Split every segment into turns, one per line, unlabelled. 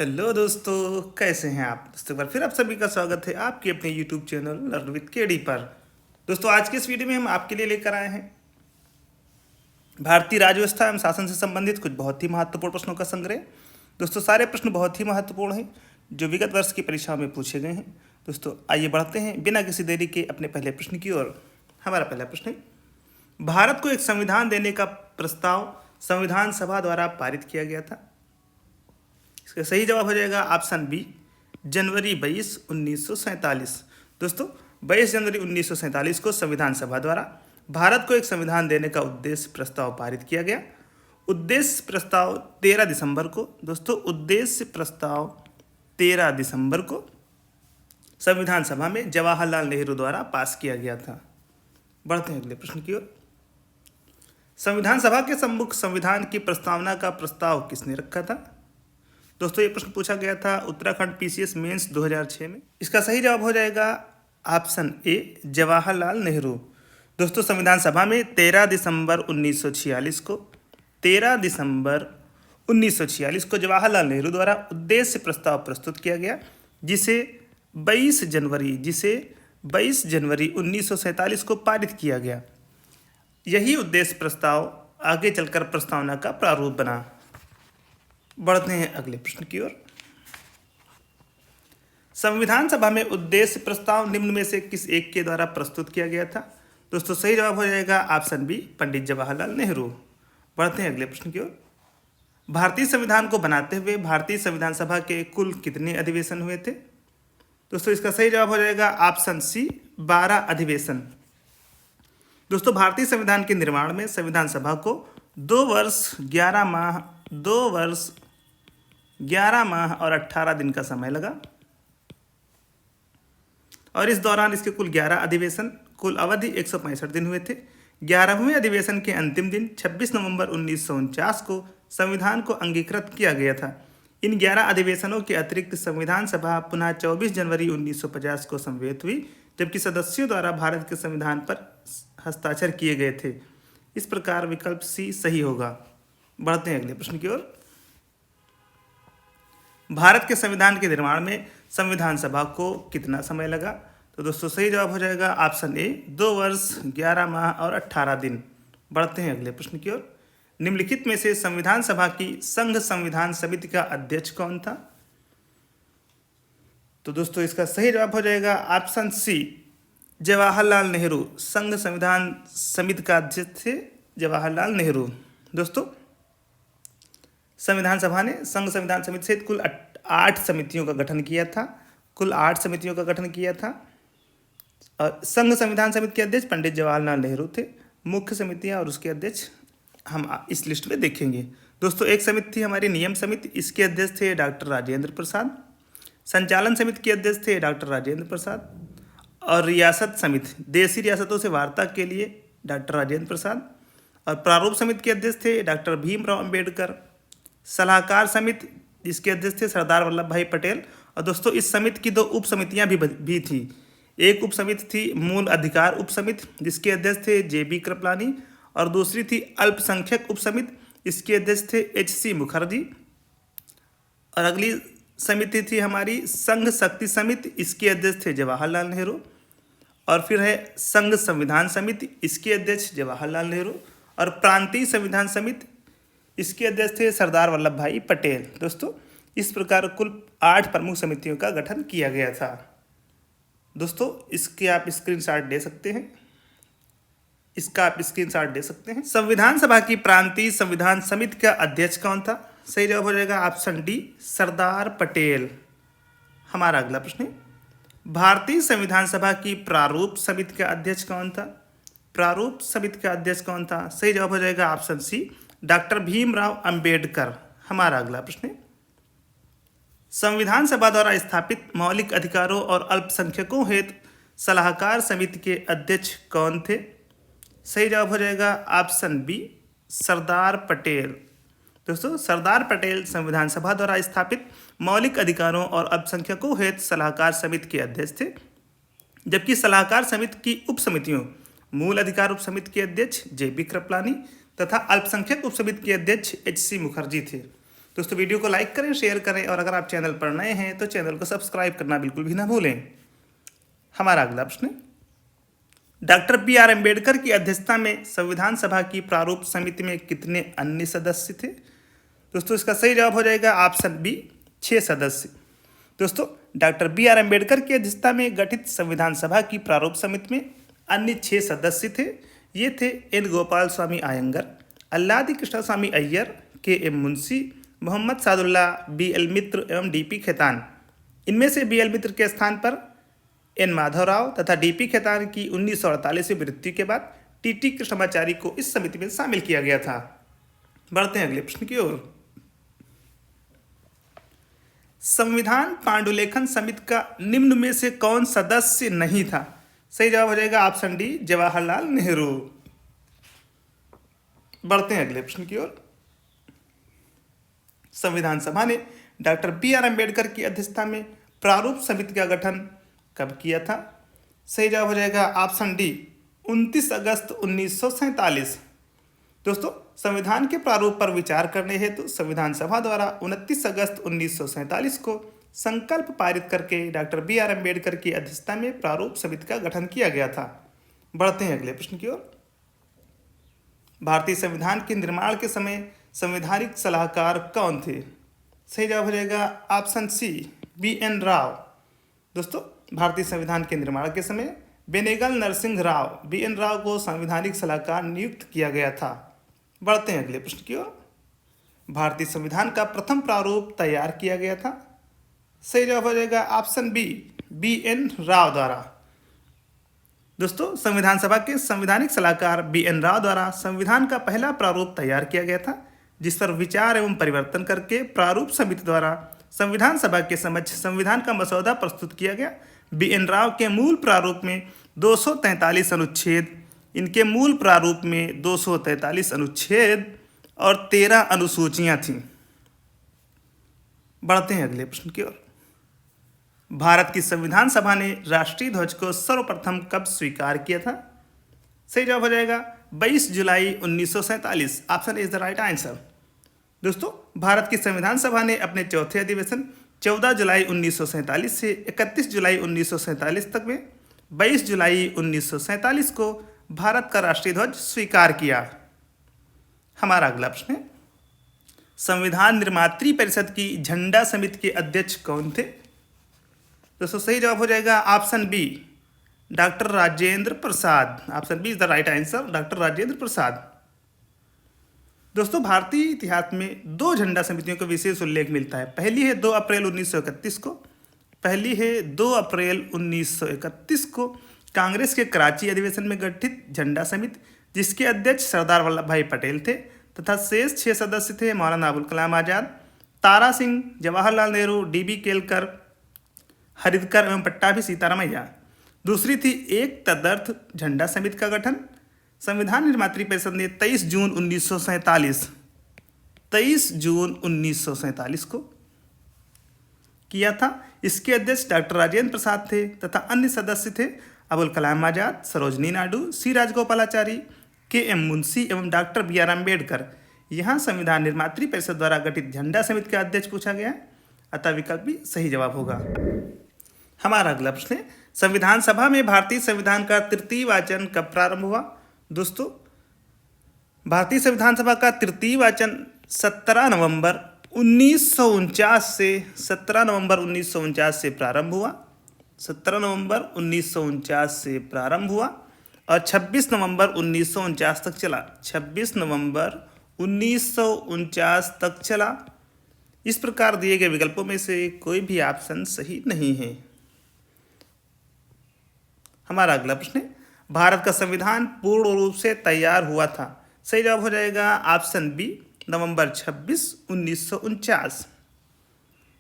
Hello दोस्तों, कैसे हैं आप। दोस्तों एक बार फिर आप सभी का स्वागत है आपके अपने YouTube channel learn with KD पर। दोस्तों आज के इस वीडियो में हम आपके लिए लेकर आए हैं भारतीय राज्य व्यवस्था एवं शासन से संबंधित कुछ बहुत ही महत्वपूर्ण प्रश्नों का संग्रह। दोस्तों सारे प्रश्न बहुत ही महत्वपूर्ण हैं जो विगत वर्ष की परीक्षाओं में पूछे गए हैं। दोस्तों आइए बढ़ते हैं बिना किसी देरी के अपने पहले प्रश्न की ओर। हमारा पहला प्रश्न है, भारत को एक संविधान देने का प्रस्ताव संविधान सभा द्वारा पारित किया गया था। इसका सही जवाब हो जाएगा ऑप्शन बी, जनवरी 22, 1947। दोस्तों 22 जनवरी 1947 को संविधान सभा द्वारा भारत को एक संविधान देने का उद्देश्य प्रस्ताव पारित किया गया। उद्देश्य प्रस्ताव 13 दिसंबर को उद्देश्य प्रस्ताव 13 दिसंबर को संविधान सभा में जवाहरलाल नेहरू द्वारा पास किया गया था। बढ़ते हैं अगले प्रश्न की ओर। संविधान सभा के सम्मुख संविधान की प्रस्तावना का प्रस्ताव किसने रखा था। दोस्तों ये प्रश्न पूछा गया था उत्तराखंड पीसीएस मेंस 2006 में। इसका सही जवाब हो जाएगा ऑप्शन ए, जवाहरलाल नेहरू। दोस्तों संविधान सभा में 13 दिसंबर 1946 को जवाहरलाल नेहरू द्वारा उद्देश्य प्रस्ताव प्रस्तुत किया गया, जिसे 22 जनवरी 1947 को पारित किया गया। यही उद्देश्य प्रस्ताव आगे चलकर प्रस्तावना का प्रारूप बना। बढ़ते हैं अगले प्रश्न की ओर। संविधान सभा में उद्देश्य प्रस्ताव निम्न में से किस एक के द्वारा प्रस्तुत किया गया था। दोस्तों सही जवाब हो जाएगा ऑप्शन बी, पंडित जवाहरलाल नेहरू। बढ़ते हैं अगले प्रश्न की ओर। भारतीय संविधान को बनाते हुए भारतीय संविधान सभा के कुल कितने अधिवेशन हुए थे। दोस्तों इसका सही जवाब हो जाएगा ऑप्शन सी, 12 अधिवेशन। दोस्तों भारतीय संविधान के निर्माण में संविधान सभा को 2 वर्ष 11 माह और 18 दिन का समय लगा और इस दौरान इसके कुल 11 अधिवेशन, कुल अवधि 165 दिन हुए थे। 11वें अधिवेशन के अंतिम दिन 26 नवंबर 1949 को संविधान को अंगीकृत किया गया था। इन 11 अधिवेशनों के अतिरिक्त संविधान सभा पुनः 24 जनवरी 1950 को समवेत हुई, जबकि सदस्यों द्वारा भारत के संविधान पर हस्ताक्षर किए गए थे। इस प्रकार विकल्प सी सही होगा। बढ़ते हैं अगले प्रश्न की ओर। भारत के संविधान के निर्माण में संविधान सभा को कितना समय लगा। तो दोस्तों सही जवाब हो जाएगा ऑप्शन ए, 2 वर्ष 11 माह और 18 दिन। बढ़ते हैं अगले प्रश्न की ओर। निम्नलिखित में से संविधान सभा की संघ संविधान समिति का अध्यक्ष कौन था। तो दोस्तों इसका सही जवाब हो जाएगा ऑप्शन सी, जवाहरलाल नेहरू। संघ संविधान समिति का अध्यक्ष थे जवाहरलाल नेहरू। दोस्तों संविधान सभा ने संघ संविधान समिति सहित कुल 8 समितियों का गठन किया था। और संघ संविधान समिति के अध्यक्ष पंडित जवाहरलाल नेहरू थे। मुख्य समितियां और उसके अध्यक्ष हम इस लिस्ट में देखेंगे। दोस्तों एक समिति थी हमारी नियम समिति, इसके अध्यक्ष थे डॉक्टर राजेंद्र प्रसाद। संचालन समिति के अध्यक्ष थे डॉक्टर राजेंद्र प्रसाद। और रियासत समिति, देशी रियासतों से वार्ता के लिए डॉक्टर राजेंद्र प्रसाद। और प्रारूप समिति के अध्यक्ष थे डॉक्टर भीमराव अम्बेडकर। सलाहकार समिति जिसके अध्यक्ष थे सरदार वल्लभ भाई पटेल। और दोस्तों इस समिति की 2 उप समितियां भी थी। एक उप समिति थी मूल अधिकार उप समिति, जिसके अध्यक्ष थे JB कृपलानी। और दूसरी थी अल्पसंख्यक उप समिति, इसके अध्यक्ष थे HC मुखर्जी। और अगली समिति थी हमारी संघ शक्ति समिति, इसके अध्यक्ष थे जवाहरलाल नेहरू। और फिर है संघ संविधान समिति, इसके अध्यक्ष जवाहरलाल नेहरू। और प्रांतीय संविधान समिति, इसके अध्यक्ष थे सरदार वल्लभ भाई पटेल। दोस्तों इस प्रकार कुल 8 प्रमुख समितियों का गठन किया गया था। दोस्तों इसके आप स्क्रीनशॉट ले सकते हैं। संविधान सभा की प्रांतीय संविधान समिति का अध्यक्ष कौन था। सही जवाब हो जाएगा ऑप्शन डी, सरदार पटेल। हमारा अगला प्रश्न है, भारतीय संविधान सभा की प्रारूप समिति का अध्यक्ष कौन था। सही जवाब हो जाएगा option C, doctor Bhimrao Ambedkar. हमारा अगला प्रश्न है, संविधान सभा द्वारा स्थापित मौलिक अधिकारों और अल्पसंख्यकों हेतु सलाहकार समिति के अध्यक्ष कौन थे। सही जवाब हो जाएगा ऑप्शन बी, सरदार पटेल। दोस्तों सरदार पटेल संविधान सभा द्वारा स्थापित मौलिक अधिकारों और अल्पसंख्यकों हेतु सलाहकार समिति के अध्यक्ष थे, जबकि सलाहकार समिति की उप समितियों मूल अधिकार उप समिति के अध्यक्ष JB कृपलानी तथा अल्पसंख्यक उप समिति के अध्यक्ष HC मुखर्जी थे। दोस्तों वीडियो को लाइक करें, शेयर करें और अगर आप चैनल पर नए हैं तो चैनल को सब्सक्राइब करना बिल्कुल भी ना भूलें। हमारा अगला प्रश्न है, डॉक्टर बी आर अम्बेडकर की अध्यक्षता में संविधान सभा की प्रारूप समिति में कितने अन्य सदस्य थे? दोस्तों इसका सही जवाब हो जाएगा ऑप्शन बी, 6 सदस्य। दोस्तों डॉक्टर बी आर अम्बेडकर की अध्यक्षता में गठित संविधान सभा की प्रारूप समिति में अन्य 6 सदस्य थे। ये थे N Gopalaswami Ayyangar, Alladi Krishnaswamy Ayyar, K M Munshi, Mohammad Saadulla, B L Mitra एवं डी पी खेतान। इनमें से बी एल मित्र के स्थान पर एन माधवराव तथा डी पी खेतान की 1948 में मृत्यु के बाद टी टी कृष्णमाचारी को इस समिति में शामिल किया गया था। बढ़ते हैं अगले प्रश्न की ओर। संविधान पांडुलेखन समिति का निम्न में से कौन सदस्य नहीं था? सही जवाब हो जाएगा ऑप्शन डी, जवाहरलाल नेहरू। बढ़ते हैं अगले प्रश्न की ओर। संविधान सभा ने डॉक्टर बी आर अम्बेडकर की अध्यक्षता में प्रारूप समिति का गठन कब किया था? सही जवाब हो जाएगा ऑप्शन डी, 29 अगस्त 1947। दोस्तों संविधान के प्रारूप पर विचार करने हेतु संविधान सभा द्वारा 29 अगस्त 1947 को संकल्प पारित करके डॉक्टर बी आर अम्बेडकर की अध्यक्षता में प्रारूप समिति का गठन किया गया था। बढ़ते हैं अगले प्रश्न की ओर। भारतीय संविधान के निर्माण के समय संवैधानिक सलाहकार कौन थे? सही जवाब हो जाएगा option C, B N Rao. दोस्तों भारतीय संविधान के निर्माण के समय बेनेगल नरसिंह राव, बी एन राव को संवैधानिक सलाहकार नियुक्त किया गया था। बढ़ते हैं अगले प्रश्न की ओर। भारतीय संविधान का प्रथम प्रारूप तैयार किया गया था। सही जवाब हो जाएगा option B, B N Rao द्वारा। दोस्तों संविधान सभा के संवैधानिक सलाहकार बी एन राव द्वारा संविधान का पहला प्रारूप तैयार किया गया था, जिस पर विचार एवं परिवर्तन करके प्रारूप समिति द्वारा संविधान सभा के समक्ष संविधान का मसौदा प्रस्तुत किया गया। बी एन राव के मूल प्रारूप में 243 अनुच्छेद, इनके मूल प्रारूप में 243 अनुच्छेद और 13 अनुसूचियां थीं। बढ़ते हैं अगले प्रश्न की ओर। भारत की संविधान सभा ने राष्ट्रीय ध्वज को सर्वप्रथम कब स्वीकार किया था? सही जवाब हो जाएगा 22 जुलाई 1947। Option is the right answer. दोस्तों भारत की संविधान सभा ने अपने चौथे अधिवेशन 14 जुलाई 1947 से 31 जुलाई 1947 तक में 22 जुलाई 1947 को भारत का राष्ट्रीय ध्वज स्वीकार किया। हमारा अगला प्रश्न है, संविधान निर्मात्री परिषद की झंडा समिति के अध्यक्ष कौन थे? दोस्तों सही जवाब हो जाएगा option B, doctor Rajendra Prasad. Option B is the right answer, doctor Rajendra Prasad. दोस्तों भारतीय इतिहास में 2 झंडा समितियों का विशेष उल्लेख मिलता है। पहली है 2 अप्रैल 1931 को, पहली है 2 अप्रैल 1931 को कांग्रेस के कराची अधिवेशन में गठित झंडा समिति, जिसके अध्यक्ष सरदार वल्लभ भाई पटेल थे तथा शेष 6 सदस्य थे मौलाना अबुल कलाम आज़ाद, तारा सिंह, जवाहरलाल नेहरू, डी बी केलकर, हरिदकर एवं पट्टाभी सीतारामैया। दूसरी थी एक तदर्थ झंडा समिति का गठन संविधान निर्मात्री परिषद ने 23 जून 1947 को किया था। इसके अध्यक्ष डॉक्टर राजेंद्र प्रसाद थे तथा अन्य सदस्य थे अबुल कलाम आज़ाद, सरोजनी नायडू, सी राजगोपालाचारी, के एम मुंशी एवं डॉक्टर बी आर अम्बेडकर। यहाँ संविधान निर्मात्री परिषद द्वारा गठित झंडा समिति का अध्यक्ष पूछा गया, अतः विकल्प भी सही जवाब होगा। हमारा अगला प्रश्न है, संविधान सभा में भारतीय संविधान का तृतीय वाचन कब प्रारंभ हुआ? दोस्तों भारतीय संविधान सभा का तृतीय वाचन 17 नवंबर 1949 से प्रारंभ हुआ। 17 नवंबर 1949 से प्रारंभ हुआ और 26 नवंबर 1949 तक चला। 26 नवंबर 1949 तक चला। इस प्रकार दिए गए विकल्पों में से कोई भी ऑप्शन सही नहीं है। हमारा अगला प्रश्न है, भारत का संविधान पूर्ण रूप से तैयार हुआ था। सही जवाब हो जाएगा ऑप्शन बी, नवंबर 26, 1949।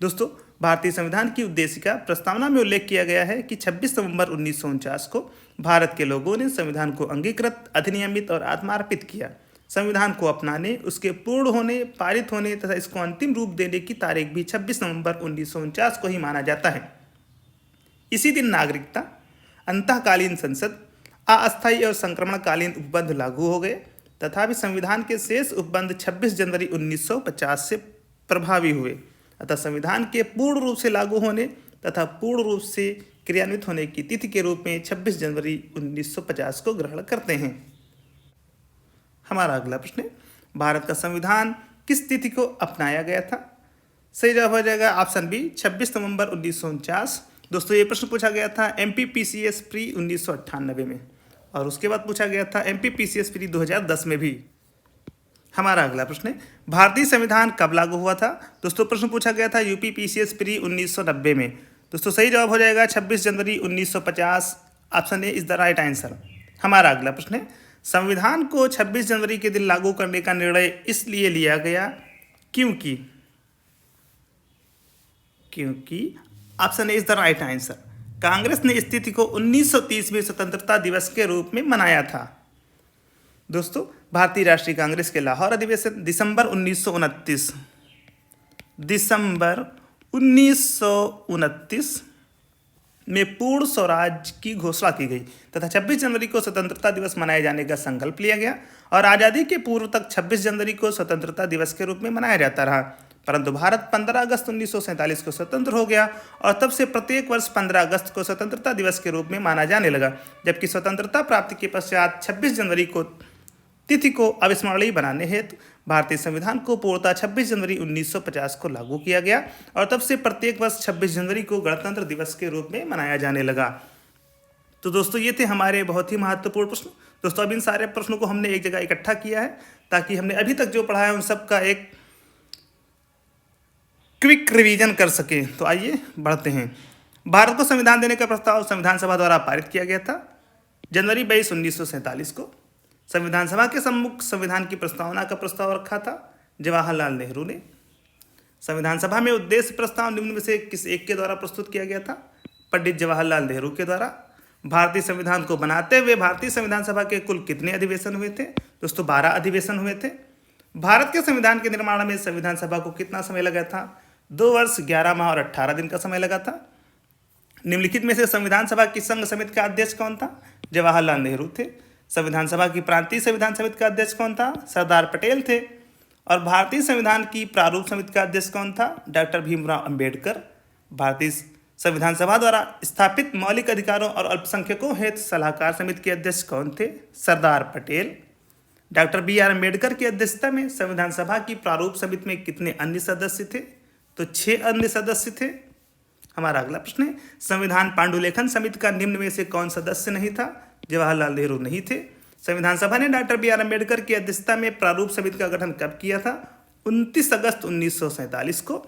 दोस्तों भारतीय संविधान की उद्देशिका प्रस्तावना में उल्लेख किया गया है कि 26 नवंबर 1949 को भारत के लोगों ने संविधान को अंगीकृत, अधिनियमित और आत्मार्पित किया। संविधान को अपनाने, उसके पूर्ण होने, पारित होने तथा इसको अंतिम रूप देने की तारीख भी 26 नवंबर 1949 को ही माना जाता है। इसी दिन नागरिकता, अंतःकालीन संसद, अस्थायी और संक्रमणकालीन उपबंध लागू हो गए। तथापि संविधान के शेष उपबंध 26 जनवरी 1950 से प्रभावी हुए, अतः संविधान के पूर्ण रूप से लागू होने तथा पूर्ण रूप से क्रियान्वित होने की तिथि के रूप में 26 जनवरी 1950 को ग्रहण करते हैं। हमारा अगला प्रश्न है, भारत का संविधान किस तिथि को अपनाया गया था? सही जवाब हो जाएगा ऑप्शन बी 26 नवंबर 1949। दोस्तों ये प्रश्न पूछा गया था MPPCS प्री 1998 में, और उसके बाद पूछा गया था MPPCS प्री 2010 में भी। हमारा अगला प्रश्न है, भारतीय संविधान कब लागू हुआ था? दोस्तों प्रश्न पूछा गया था UPPCS प्री 1990 में। दोस्तों सही जवाब हो जाएगा 26 जनवरी 1950। Option A is the right answer. हमारा अगला प्रश्न है, संविधान को 26 जनवरी के दिन लागू करने का निर्णय इसलिए लिया गया क्योंकि option A is the right answer, Congress ने इस तिथि को 1930वें स्वतंत्रता दिवस के रूप में मनाया था। दोस्तों भारतीय राष्ट्रीय कांग्रेस के लाहौर अधिवेशन दिसंबर 1929 में पूर्ण स्वराज की घोषणा की गई तथा 26 जनवरी को स्वतंत्रता दिवस मनाए जाने का संकल्प लिया गया, और आज़ादी के पूर्व तक 26 जनवरी को स्वतंत्रता दिवस के रूप में मनाया जाता रहा। परंतु भारत 15 अगस्त 1947 को स्वतंत्र हो गया और तब से प्रत्येक वर्ष 15 अगस्त को स्वतंत्रता दिवस के रूप में माना जाने लगा, जबकि स्वतंत्रता प्राप्ति के पश्चात 26 जनवरी को तिथि को अविस्मरणीय बनाने हेतु भारतीय संविधान को पूर्णतः 26 जनवरी 1950 को लागू किया गया, और तब से प्रत्येक वर्ष 26 जनवरी को गणतंत्र दिवस के रूप में मनाया जाने लगा। तो दोस्तों ये थे हमारे बहुत ही महत्वपूर्ण प्रश्न। दोस्तों अब इन सारे प्रश्नों को हमने एक जगह इकट्ठा किया है ताकि हमने अभी तक जो पढ़ा है उन सब का एक क्विक रिवीजन कर सके। तो आइए बढ़ते हैं। भारत को संविधान देने का प्रस्ताव संविधान सभा द्वारा पारित किया गया था जनवरी 22, 1947 को। संविधान सभा के सम्मुख संविधान की प्रस्तावना का प्रस्ताव रखा था जवाहरलाल नेहरू ने। संविधान सभा में उद्देश्य प्रस्ताव निम्न में से किस एक के द्वारा प्रस्तुत किया गया था? पंडित जवाहरलाल नेहरू के द्वारा। भारतीय संविधान को बनाते हुए भारतीय संविधान सभा के कुल कितने अधिवेशन हुए थे? दोस्तों 12 अधिवेशन हुए थे। भारत के संविधान के निर्माण में संविधान सभा को कितना समय लगा था? 2 वर्ष 11 माह और 18 दिन का समय लगा था। निम्नलिखित में से संविधान सभा की संघ समिति का अध्यक्ष कौन था? जवाहरलाल नेहरू थे। संविधान सभा की प्रांतीय संविधान समिति का अध्यक्ष कौन था? सरदार पटेल थे। और भारतीय संविधान की प्रारूप समिति का अध्यक्ष कौन था? डॉक्टर भीमराव अंबेडकर। भारतीय संविधान सभा द्वारा स्थापित मौलिक अधिकारों और अल्पसंख्यकों हेतु सलाहकार समिति के अध्यक्ष कौन थे? सरदार पटेल। डॉक्टर BR अम्बेडकर की अध्यक्षता में संविधान सभा की प्रारूप समिति में कितने अन्य सदस्य थे? तो 6 अन्य सदस्य थे। हमारा अगला प्रश्न है, संविधान पांडुलेखन समिति का निम्न में से कौन सदस्य नहीं था? जवाहरलाल नेहरू नहीं थे। संविधान सभा ने डॉक्टर BR अम्बेडकर की अध्यक्षता में प्रारूप समिति का गठन कब किया था? 29 अगस्त 1947 को।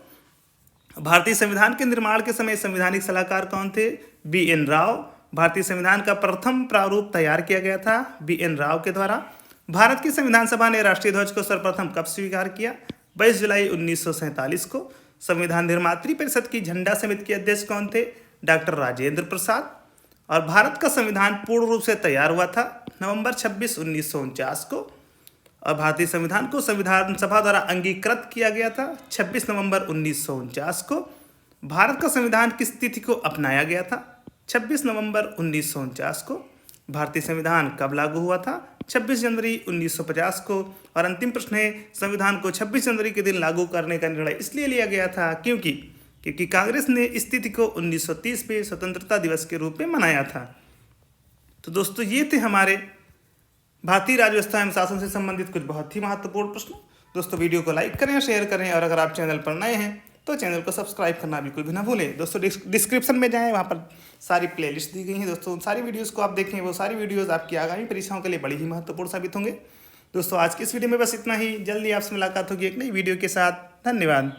भारतीय संविधान के निर्माण के समय संवैधानिक सलाहकार कौन थे? BN राव। भारतीय संविधान का प्रथम प्रारूप तैयार किया गया था BN राव के द्वारा। भारत की संविधान सभा ने राष्ट्रीय ध्वज को सर्वप्रथम कब स्वीकार किया? 22 जुलाई 1947 को। संविधान निर्मात्री परिषद की झंडा समिति के अध्यक्ष कौन थे? डॉक्टर राजेंद्र प्रसाद। और भारत का संविधान पूर्ण रूप से तैयार हुआ था नवंबर 26, 1949 को। और भारतीय संविधान को संविधान सभा द्वारा अंगीकृत किया गया था 26 नवंबर 1949 को। भारत का संविधान किस तिथि को अपनाया गया था? 26 नवंबर 1949 को। भारतीय संविधान कब लागू हुआ था? 26 जनवरी 1950 को। और अंतिम प्रश्न है, संविधान को 26 जनवरी के दिन लागू करने का निर्णय इसलिए लिया गया था क्योंकि कांग्रेस ने इस तिथि को 1930 में स्वतंत्रता दिवस के रूप में मनाया था। तो दोस्तों ये थे हमारे भारतीय राज्य व्यवस्था एवं शासन से संबंधित कुछ बहुत ही महत्वपूर्ण प्रश्न। दोस्तों वीडियो को लाइक करें, शेयर करें, और अगर आप चैनल पर नए हैं तो चैनल को सब्सक्राइब करना बिल्कुल भी ना भूलें। दोस्तों डिस्क्रिप्शन में जाएं, वहाँ पर सारी प्लेलिस्ट दी गई हैं। दोस्तों उन सारी वीडियोस को आप देखें, वो सारी वीडियोस आपकी आगामी परीक्षाओं के लिए बड़ी ही महत्वपूर्ण साबित होंगे। दोस्तों आज की इस वीडियो में बस इतना ही। जल्दी आपसे मुलाकात होगी एक नई वीडियो के साथ। धन्यवाद।